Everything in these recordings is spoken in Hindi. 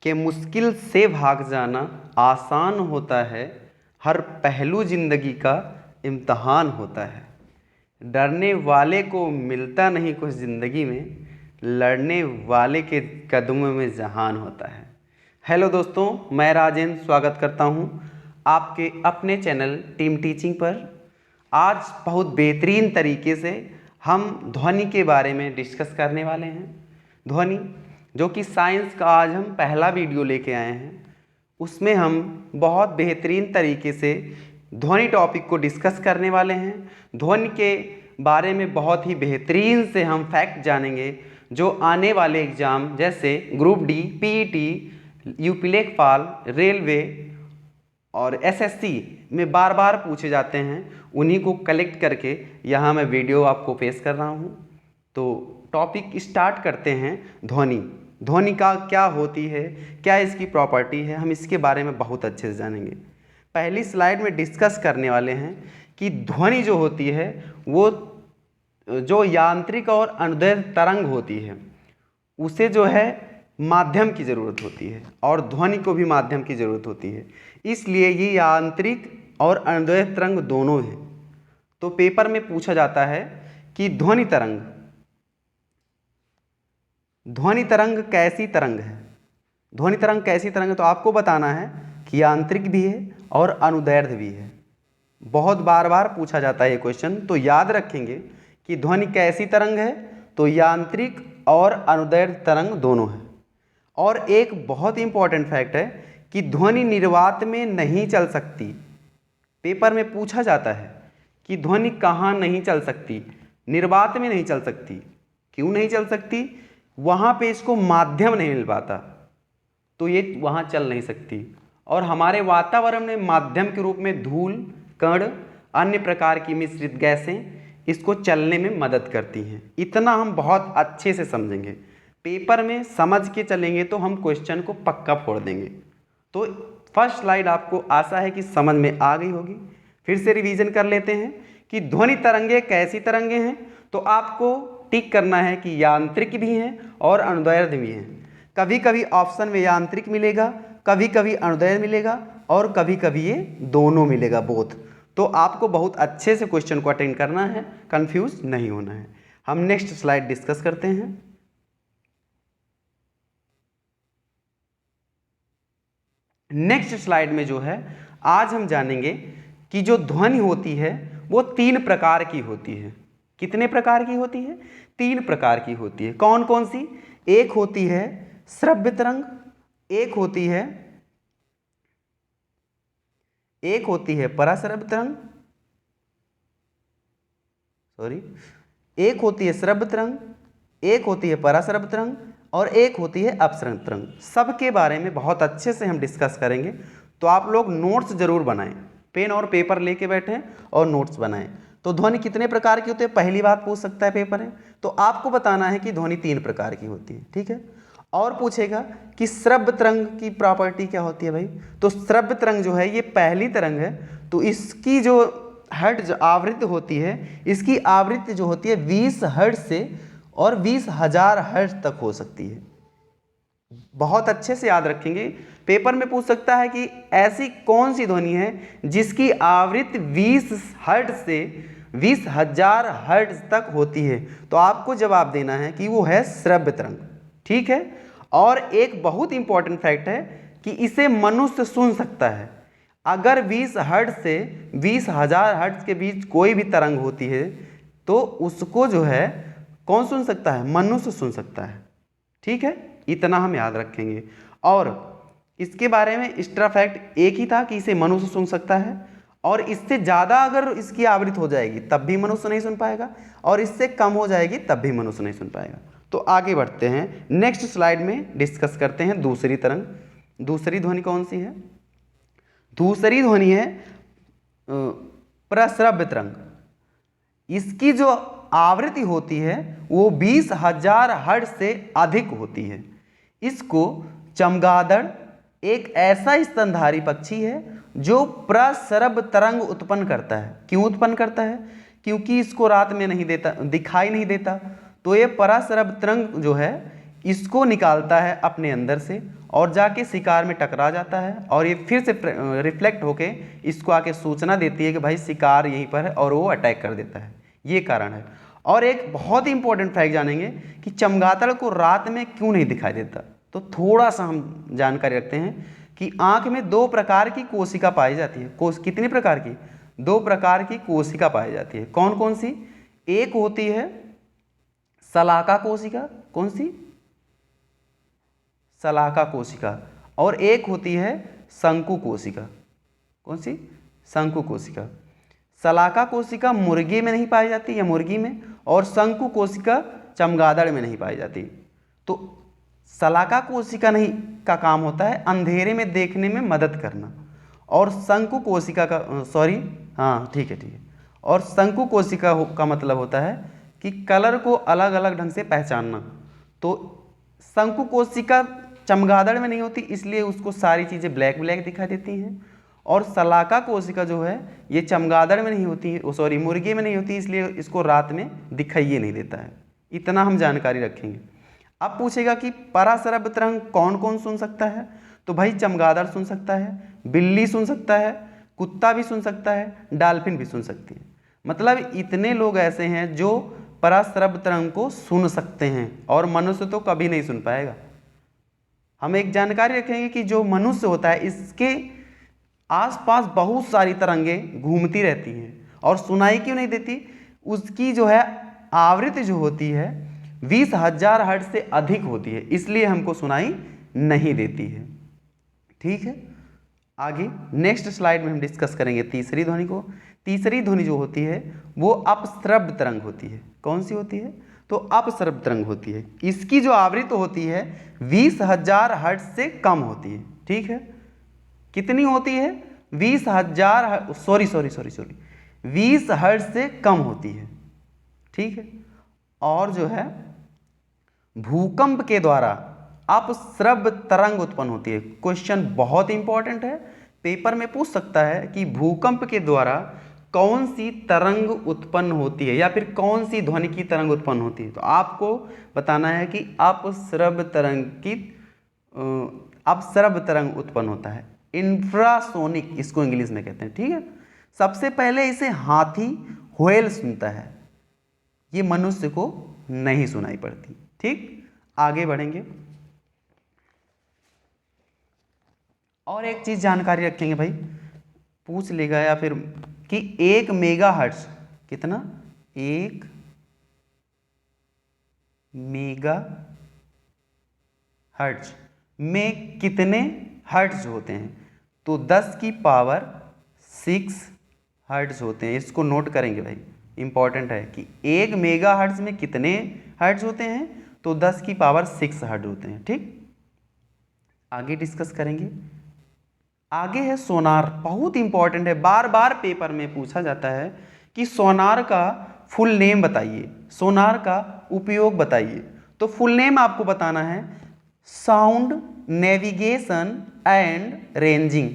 कि मुश्किल से भाग जाना आसान होता है, हर पहलू ज़िंदगी का इम्तहान होता है। डरने वाले को मिलता नहीं कुछ ज़िंदगी में, लड़ने वाले के कदमों में जहान होता है। हेलो दोस्तों, मैं राजेंद्र स्वागत करता हूं आपके अपने चैनल टीम टीचिंग पर। आज बहुत बेहतरीन तरीके से हम ध्वनि के बारे में डिस्कस करने वाले हैं। ध्वनि जो कि साइंस का आज हम पहला वीडियो लेके आए हैं, उसमें हम बहुत बेहतरीन तरीके से ध्वनि टॉपिक को डिस्कस करने वाले हैं। ध्वनि के बारे में बहुत ही बेहतरीन से हम फैक्ट जानेंगे जो आने वाले एग्ज़ाम जैसे ग्रुप डी, पीईटी, यूपी लेखपाल, रेलवे और एसएससी में बार बार पूछे जाते हैं। उन्हीं को कलेक्ट करके यहाँ मैं वीडियो आपको पेश कर रहा हूँ। तो टॉपिक स्टार्ट करते हैं। ध्वनि ध्वनि का क्या होती है, क्या इसकी प्रॉपर्टी है, हम इसके बारे में बहुत अच्छे से जानेंगे। पहली स्लाइड में डिस्कस करने वाले हैं कि ध्वनि जो होती है वो जो यांत्रिक और अनुदैर्ध्य तरंग होती है उसे जो है माध्यम की ज़रूरत होती है और ध्वनि को भी माध्यम की ज़रूरत होती है। इसलिए ये यांत्रिक और अनुदैर्ध्य तरंग दोनों हैं। तो पेपर में पूछा जाता है कि ध्वनि तरंग कैसी तरंग है। ध्वनि तरंग कैसी तरंग है तो आपको बताना है कि यांत्रिक भी है और अनुदैर्ध्य भी है। बहुत बार बार पूछा जाता है ये क्वेश्चन, तो याद रखेंगे कि ध्वनि कैसी तरंग है तो यांत्रिक और अनुदैर्ध्य तरंग दोनों है। और एक बहुत इंपॉर्टेंट फैक्ट है कि ध्वनि निर्वात में नहीं चल सकती। पेपर में पूछा जाता है कि ध्वनि कहाँ नहीं चल सकती, निर्वात में नहीं चल सकती। क्यों नहीं चल सकती? वहाँ पे इसको माध्यम नहीं मिल पाता, तो ये वहाँ चल नहीं सकती। और हमारे वातावरण में माध्यम के रूप में धूल, कण, अन्य प्रकार की मिश्रित गैसें इसको चलने में मदद करती हैं। इतना हम बहुत अच्छे से समझेंगे, पेपर में समझ के चलेंगे तो हम क्वेश्चन को पक्का फोड़ देंगे। तो फर्स्ट स्लाइड आपको आशा है कि समझ में आ गई होगी। फिर से रिवीजन कर लेते हैं कि ध्वनि तरंगे कैसी तरंगे हैं। तो आपको टिक करना है कि यांत्रिक भी हैं और अनुदैर्ध्य भी हैं। कभी कभी ऑप्शन में यांत्रिक मिलेगा, कभी कभी अनुदैर्ध्य मिलेगा और कभी कभी ये दोनों मिलेगा, बोथ। तो आपको बहुत अच्छे से क्वेश्चन को अटेंड करना है, कंफ्यूज नहीं होना है। हम नेक्स्ट स्लाइड डिस्कस करते हैं। नेक्स्ट स्लाइड में जो है आज हम जानेंगे कि जो ध्वनि होती है वो 3 प्रकार की होती है। कितने प्रकार की होती है? 3 प्रकार की होती है। कौन कौन सी? एक होती है श्रव्य तरंग, एक होती है पराश्रव्य तरंग, एक होती है श्रव्य तरंग, एक होती है पराश्रव्य तरंग और एक होती है अपश्रव्य तरंग। सबके बारे में बहुत अच्छे से हम डिस्कस करेंगे। तो आप लोग नोट्स जरूर बनाएं, पेन और पेपर लेके बैठें और नोट्स बनाएं। तो ध्वनि कितने प्रकार की होती है, पहली बात पूछ सकता है पेपर में। तो आपको बताना है कि ध्वनि 3 प्रकार की होती है, ठीक है। और पूछेगा कि श्रव्य तरंग की प्रॉपर्टी क्या होती है भाई। तो श्रव्य तरंग जो है ये पहली तरंग है, तो इसकी जो हर्ट्ज आवृत्ति होती है, इसकी आवृत्ति जो होती है 20 हर्ट्ज से और 20,000 हर्ट्ज तक हो सकती है। बहुत अच्छे से याद रखेंगे, पेपर में पूछ सकता है कि ऐसी कौन सी ध्वनि है जिसकी आवृत्ति 20 हर्ट्ज से 20,000 हर्ट्ज तक होती है। तो आपको जवाब देना है कि वो है श्रव्य तरंग, ठीक है। और एक बहुत इंपॉर्टेंट फैक्ट है कि इसे मनुष्य सुन सकता है। अगर 20 हर्ट्ज से 20,000 हर्ट्ज के बीच कोई भी तरंग होती है तो उसको जो है कौन सुन सकता है? मनुष्य सुन सकता है, ठीक है। इतना हम याद रखेंगे। और इसके बारे में एक्स्ट्रा फैक्ट एक ही था कि इसे मनुष्य सुन सकता है, और इससे ज़्यादा अगर इसकी आवृत्ति हो जाएगी तब भी मनुष्य नहीं सुन पाएगा, और इससे कम हो जाएगी तब भी मनुष्य नहीं सुन पाएगा। तो आगे बढ़ते हैं, नेक्स्ट स्लाइड में डिस्कस करते हैं दूसरी तरंग। दूसरी ध्वनि कौन सी है? दूसरी ध्वनि है प्रश्रव्य तरंग। इसकी जो आवृत्ति होती है वो 20,000 हर्ट्ज से अधिक होती है। इसको चमगादड़ एक ऐसा स्तनधारी पक्षी है जो प्रश्रव्य तरंग उत्पन्न करता है। क्यों उत्पन्न करता है? क्योंकि इसको रात में नहीं देता, दिखाई नहीं देता, तो ये पराश्रव्य तरंग जो है इसको निकालता है अपने अंदर से और जाके शिकार में टकरा जाता है और ये फिर से रिफ्लेक्ट होके इसको आके सूचना देती है कि भाई शिकार यहीं पर है और वो अटैक कर देता है। ये कारण है। और एक बहुत ही इंपॉर्टेंट फैक्ट जानेंगे कि चमगादड़ को रात में क्यों नहीं दिखाई देता। तो थोड़ा सा हम जानकारी रखते हैं कि आंख में 2 प्रकार की कोशिका पाई जाती है। कितनी प्रकार की? 2 प्रकार की कोशिका पाई जाती है। कौन कौन सी? एक होती है शलाका कोशिका। कौन सी? शलाका कोशिका। और एक होती है शंकु कोशिका। कौन सी? शंकु कोशिका। शलाका कोशिका मुर्गी में नहीं पाई जाती या मुर्गी में, और शंकु कोशिका चमगादड़ में नहीं पाई जाती। तो शलाका कोशिका नहीं का काम होता है अंधेरे में देखने में मदद करना, और शंकु कोशिका का ठीक है। और शंकु कोशिका का मतलब होता है कि कलर को अलग अलग ढंग से पहचानना। तो शंकु कोशिका चमगादड़ में नहीं होती, इसलिए उसको सारी चीज़ें ब्लैक ब्लैक दिखाई देती हैं। और शलाका कोशिका जो है ये चमगादड़ में नहीं होती है, मुर्गी में नहीं होती, इसलिए इसको रात में दिखाई नहीं देता है। इतना हम जानकारी रखेंगे। अब पूछेगा कि पराशरभ तरंग कौन कौन सुन सकता है। तो भाई चमगादड़ सुन सकता है, बिल्ली सुन सकता है, कुत्ता भी सुन सकता है, डॉल्फिन भी सुन सकती है। मतलब इतने लोग ऐसे हैं जो पराशरभ तरंग को सुन सकते हैं, और मनुष्य तो कभी नहीं सुन पाएगा। हम एक जानकारी रखेंगे कि जो मनुष्य होता है इसके आसपास बहुत सारी तरंगें घूमती रहती हैं और सुनाई क्यों नहीं देती? उसकी जो है आवृत्ति जो होती है 20,000 हर्ट्ज से अधिक होती है, इसलिए हमको सुनाई नहीं देती है। ठीक है, आगे नेक्स्ट स्लाइड में हम डिस्कस करेंगे तीसरी ध्वनि को। तीसरी ध्वनि जो होती है वो अपश्रव्य तरंग होती है। कौन सी होती है? तो अपश्रव्य तरंग होती है। इसकी जो आवृत्ति होती है 20,000 हर्ट्ज से कम होती है। ठीक है, कितनी होती है? 20,000 20 हर्ट्ज से कम होती है। ठीक है, और जो है भूकंप के द्वारा अपश्रव्य तरंग उत्पन्न होती है। क्वेश्चन बहुत इंपॉर्टेंट है, पेपर में पूछ सकता है कि भूकंप के द्वारा कौन सी तरंग उत्पन्न होती है या फिर कौन सी ध्वनि की तरंग उत्पन्न होती है। तो आपको बताना है कि अपश्रव्य तरंग उत्पन्न होता है, इंफ्रासोनिक इसको इंग्लिश में कहते हैं। ठीक है, सबसे पहले इसे हाथी व्हेल सुनता है, ये मनुष्य को नहीं सुनाई पड़ती। ठीक, आगे बढ़ेंगे और एक चीज जानकारी रखेंगे भाई, पूछ लेगा या फिर कि 1 मेगाहर्ट्ज कितना? 1 मेगाहर्ट्ज में कितने हर्ट्ज होते हैं? तो 10 की पावर 6 हर्ट्ज होते हैं। इसको नोट करेंगे भाई, इंपॉर्टेंट है कि 1 मेगाहर्ट्ज में कितने हर्ट्ज होते हैं? तो 10 की पावर 6 हर्ट्ज होते हैं। ठीक, आगे डिस्कस करेंगे। आगे है सोनार, बहुत इंपॉर्टेंट है, बार बार पेपर में पूछा जाता है कि सोनार का फुल नेम बताइए, सोनार का उपयोग बताइए। तो फुल नेम आपको बताना है साउंड नेविगेशन एंड रेंजिंग।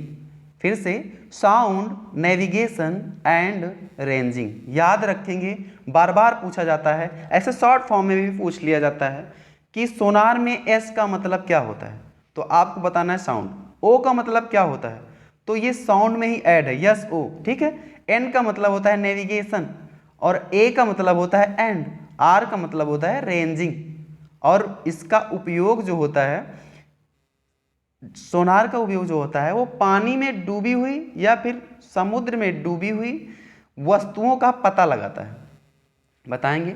फिर से साउंड नेविगेशन एंड रेंजिंग याद रखेंगे, बार बार पूछा जाता है। ऐसे शॉर्ट फॉर्म में भी पूछ लिया जाता है कि सोनार में एस का मतलब क्या होता है, तो आपको बताना है साउंड। ओ का मतलब क्या होता है, तो ये साउंड में ही ऐड है, यस ओ। ठीक है, एन का मतलब होता है नेविगेशन, और ए का मतलब होता है एंड, आर का मतलब होता है रेंजिंग। और इसका उपयोग जो होता है, सोनार का उपयोग जो होता है वो पानी में डूबी हुई या फिर समुद्र में डूबी हुई वस्तुओं का पता लगाता है। बताएंगे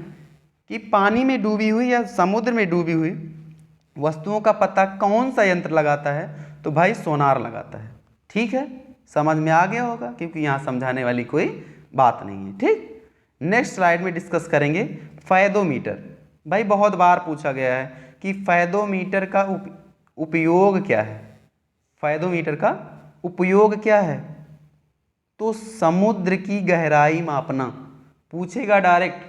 कि पानी में डूबी हुई या समुद्र में डूबी हुई वस्तुओं का पता कौन सा यंत्र लगाता है? तो भाई सोनार लगाता है। ठीक है, समझ में आ गया होगा क्योंकि यहाँ समझाने वाली कोई बात नहीं है। ठीक, नेक्स्ट स्लाइड में डिस्कस करेंगे फैदोमीटर। भाई बहुत बार पूछा गया है कि फैदोमीटर का उपयोग क्या है? फैदोमीटर का उपयोग क्या है? तो समुद्र की गहराई मापना। पूछेगा डायरेक्ट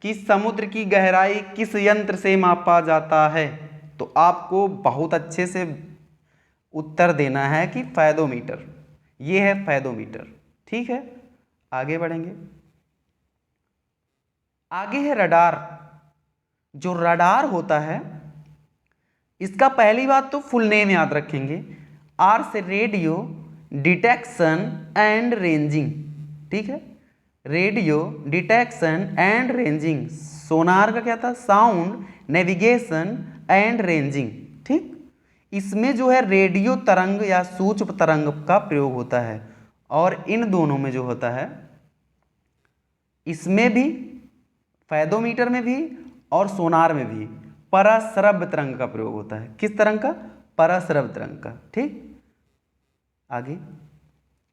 कि समुद्र की गहराई किस यंत्र से मापा जाता है, तो आपको बहुत अच्छे से उत्तर देना है कि फैदोमीटर, ये है फैदोमीटर। ठीक है, आगे बढ़ेंगे। आगे है रडार। जो रडार होता है इसका पहली बात तो फुल नेम याद रखेंगे, आर से रेडियो डिटेक्शन एंड रेंजिंग, ठीक है, रेडियो डिटेक्शन एंड रेंजिंग। सोनार का क्या था, साउंड नेविगेशन एंड रेंजिंग, ठीक। इसमें जो है रेडियो तरंग या सूक्ष्म तरंग का प्रयोग होता है, और इन दोनों में जो होता है, इसमें भी फैदोमीटर में भी और सोनार में भी पराश्रव्य तरंग का प्रयोग होता है। किस तरंग का, पराश्रव्य तरंग का, ठीक। आगे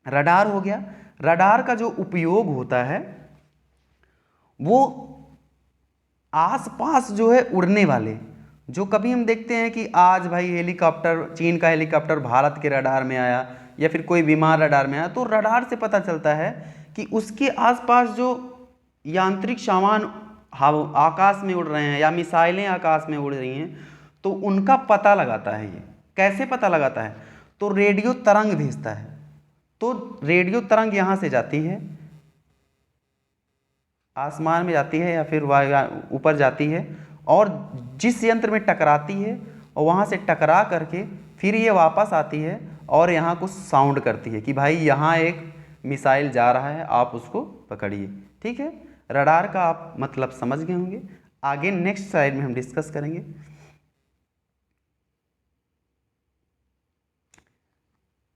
रडार हो गया। रडार का जो उपयोग होता है वो आसपास जो है उड़ने वाले, जो कभी हम देखते हैं कि आज भाई हेलीकॉप्टर, चीन का हेलीकॉप्टर भारत के रडार में आया या फिर कोई विमान रडार में आया, तो रडार से पता चलता है कि उसके आसपास जो यांत्रिक सामान आकाश में उड़ रहे हैं या मिसाइलें आकाश में उड़ रही हैं, तो उनका पता लगाता है। ये कैसे पता लगाता है, तो रेडियो तरंग भेजता है। तो रेडियो तरंग यहाँ से जाती है, आसमान में जाती है या फिर ऊपर जाती है, और जिस यंत्र में टकराती है और वहाँ से टकरा करके फिर ये वापस आती है और यहाँ कुछ साउंड करती है कि भाई यहाँ एक मिसाइल जा रहा है, आप उसको पकड़िए, ठीक है। रडार का आप मतलब समझ गए होंगे। आगे नेक्स्ट स्लाइड में हम डिस्कस करेंगे।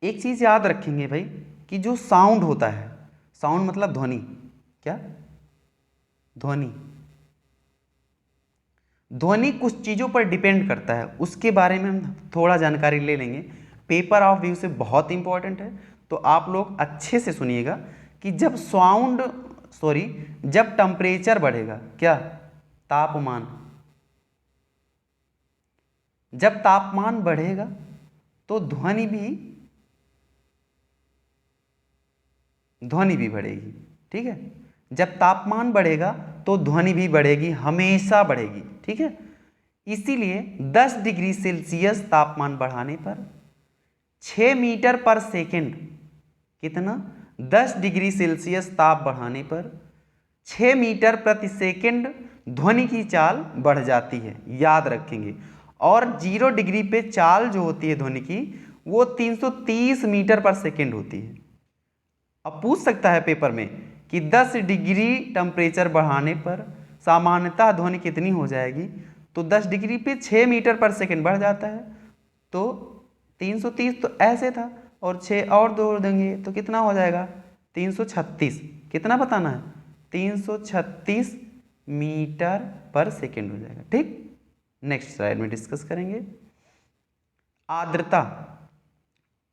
एक चीज़ याद रखेंगे भाई कि जो साउंड होता है, साउंड मतलब ध्वनि, क्या, ध्वनि, ध्वनि कुछ चीज़ों पर डिपेंड करता है, उसके बारे में हम थोड़ा जानकारी ले लेंगे। पेपर ऑफ व्यू से बहुत इंपॉर्टेंट है, तो आप लोग अच्छे से सुनिएगा कि जब टेम्परेचर बढ़ेगा, क्या, तापमान, जब तापमान बढ़ेगा तो ध्वनि भी बढ़ेगी, ठीक है। जब तापमान बढ़ेगा तो ध्वनि भी बढ़ेगी, हमेशा बढ़ेगी, ठीक है। इसीलिए 10 डिग्री सेल्सियस तापमान बढ़ाने पर 6 मीटर पर सेकेंड, कितना, 10 डिग्री सेल्सियस ताप बढ़ाने पर 6 मीटर प्रति सेकेंड ध्वनि की चाल बढ़ जाती है, याद रखेंगे। और 0 डिग्री पे चाल जो होती है ध्वनि की, वो 330 मीटर पर सेकेंड होती है। अब पूछ सकता है पेपर में कि 10 डिग्री टेम्परेचर बढ़ाने पर सामान्यतः ध्वनि कितनी हो जाएगी, तो 10 डिग्री पे 6 मीटर पर सेकेंड बढ़ जाता है, तो 330 तो ऐसे था, और 6 और जोड़ देंगे तो कितना हो जाएगा, 336। कितना बताना है, 336 मीटर पर सेकेंड हो जाएगा, ठीक। नेक्स्ट स्लाइड में डिस्कस करेंगे। आर्द्रता,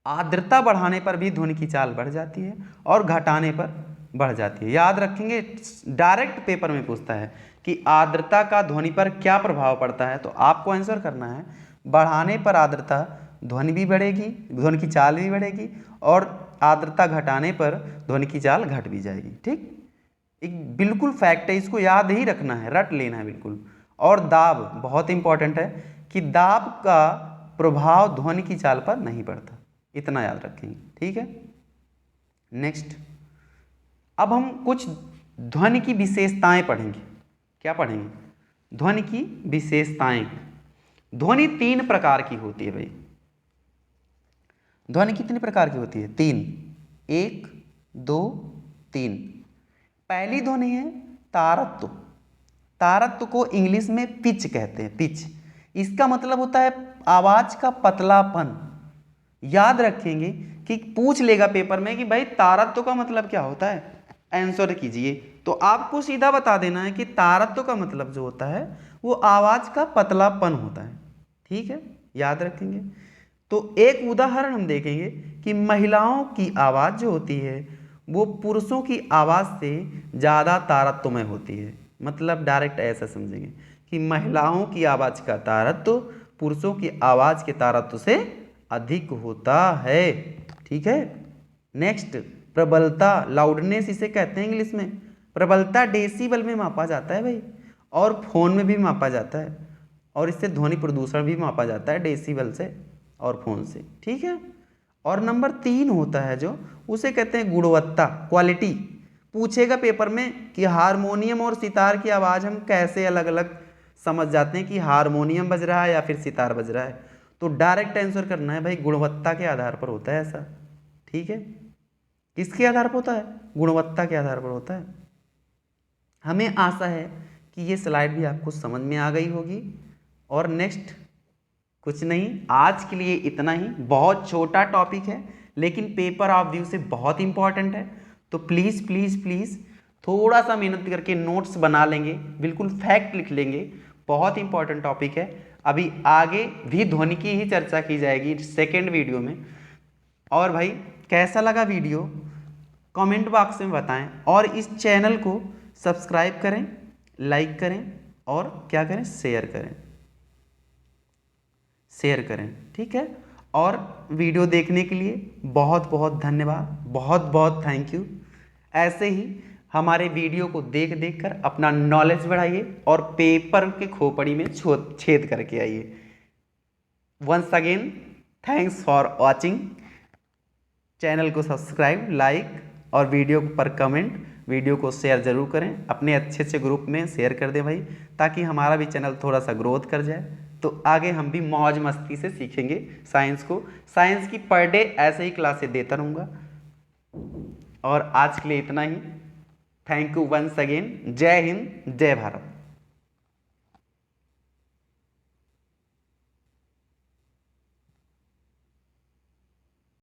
आर्द्रता बढ़ाने पर भी ध्वनि की चाल बढ़ जाती है और घटाने पर बढ़ जाती है। याद रखेंगे, डायरेक्ट पेपर में पूछता है कि आर्द्रता का ध्वनि पर क्या प्रभाव पड़ता है, तो आपको आंसर करना है बढ़ाने पर आर्द्रता ध्वनि भी बढ़ेगी, ध्वनि की चाल भी बढ़ेगी, और आर्द्रता घटाने पर ध्वनि की चाल घट भी जाएगी, ठीक। एक बिल्कुल फैक्ट है, इसको याद ही रखना है, रट लेना है बिल्कुल। और दाब बहुत इंपॉर्टेंट है कि दाब का प्रभाव ध्वनि की चाल पर नहीं पड़ता, इतना याद रखेंगे, ठीक है। नेक्स्ट, अब हम कुछ ध्वनि की विशेषताएं पढ़ेंगे। क्या पढ़ेंगे, ध्वनि की विशेषताएं। ध्वनि 3 प्रकार की होती है भाई। ध्वनि कितने प्रकार की होती है, 3, 1, 2, 3। पहली ध्वनि है तारत्व। तारत्व को इंग्लिश में पिच कहते हैं, पिच। इसका मतलब होता है आवाज का पतलापन। याद रखेंगे कि पूछ लेगा पेपर में कि भाई तारत्व का मतलब क्या होता है, आंसर कीजिए, तो आपको सीधा बता देना है कि तारत्व का मतलब जो होता है वो आवाज का पतलापन होता है, ठीक है, याद रखेंगे। तो एक उदाहरण हम देखेंगे कि महिलाओं की आवाज जो होती है वो पुरुषों की आवाज से ज़्यादा तारत्वमय होती है। मतलब डायरेक्ट ऐसा समझेंगे कि महिलाओं की आवाज का तारत्व पुरुषों की आवाज के तारत्व से अधिक होता है, ठीक है। नेक्स्ट, प्रबलता, लाउडनेस इसे कहते हैं इंग्लिश में। प्रबलता डेसिबल में मापा जाता है भाई, और फोन में भी मापा जाता है, और इससे ध्वनि प्रदूषण भी मापा जाता है डेसिबल से और फोन से, ठीक है। और नंबर 3 होता है जो, उसे कहते हैं गुणवत्ता, क्वालिटी। पूछेगा पेपर में कि हारमोनियम और सितार की आवाज़ हम कैसे अलग अलग समझ जाते हैं कि हारमोनियम बज रहा है या फिर सितार बज रहा है। तो डायरेक्ट आंसर करना है भाई, गुणवत्ता के आधार पर होता है ऐसा, ठीक है। किसके आधार पर होता है? गुणवत्ता के आधार पर होता है। हमें आशा है कि ये स्लाइड भी आपको समझ में आ गई होगी। और नेक्स्ट कुछ नहीं, आज के लिए इतना ही। बहुत छोटा टॉपिक है लेकिन पेपर ऑफ व्यू से बहुत इंपॉर्टेंट है। तो प्लीज़ प्लीज़ प्लीज़ थोड़ा सा मेहनत करके नोट्स बना लेंगे, बिल्कुल फैक्ट लिख लेंगे। बहुत इंपॉर्टेंट टॉपिक है। अभी आगे भी ध्वनि की ही चर्चा की जाएगी सेकेंड वीडियो में। और भाई कैसा लगा वीडियो कमेंट बॉक्स में बताएं, और इस चैनल को सब्सक्राइब करें, लाइक करें और क्या करें, शेयर करें, शेयर करें, ठीक है। और वीडियो देखने के लिए बहुत बहुत धन्यवाद, बहुत बहुत थैंक यू। ऐसे ही हमारे वीडियो को देख देख कर अपना नॉलेज बढ़ाइए और पेपर के खोपड़ी में छेद करके आइए। Once again thanks for watching. Channel को सब्सक्राइब, लाइक और वीडियो पर कमेंट, वीडियो को शेयर जरूर करें, अपने अच्छे अच्छे ग्रुप में शेयर कर दें भाई, ताकि हमारा भी चैनल थोड़ा सा ग्रोथ कर जाए। तो आगे हम भी मौज मस्ती से सीखेंगे साइंस को। साइंस की पर डे ऐसे ही क्लासेस देता रहूँगा। और आज के लिए इतना ही। Thank you once again. जय हिंद, जय भारत।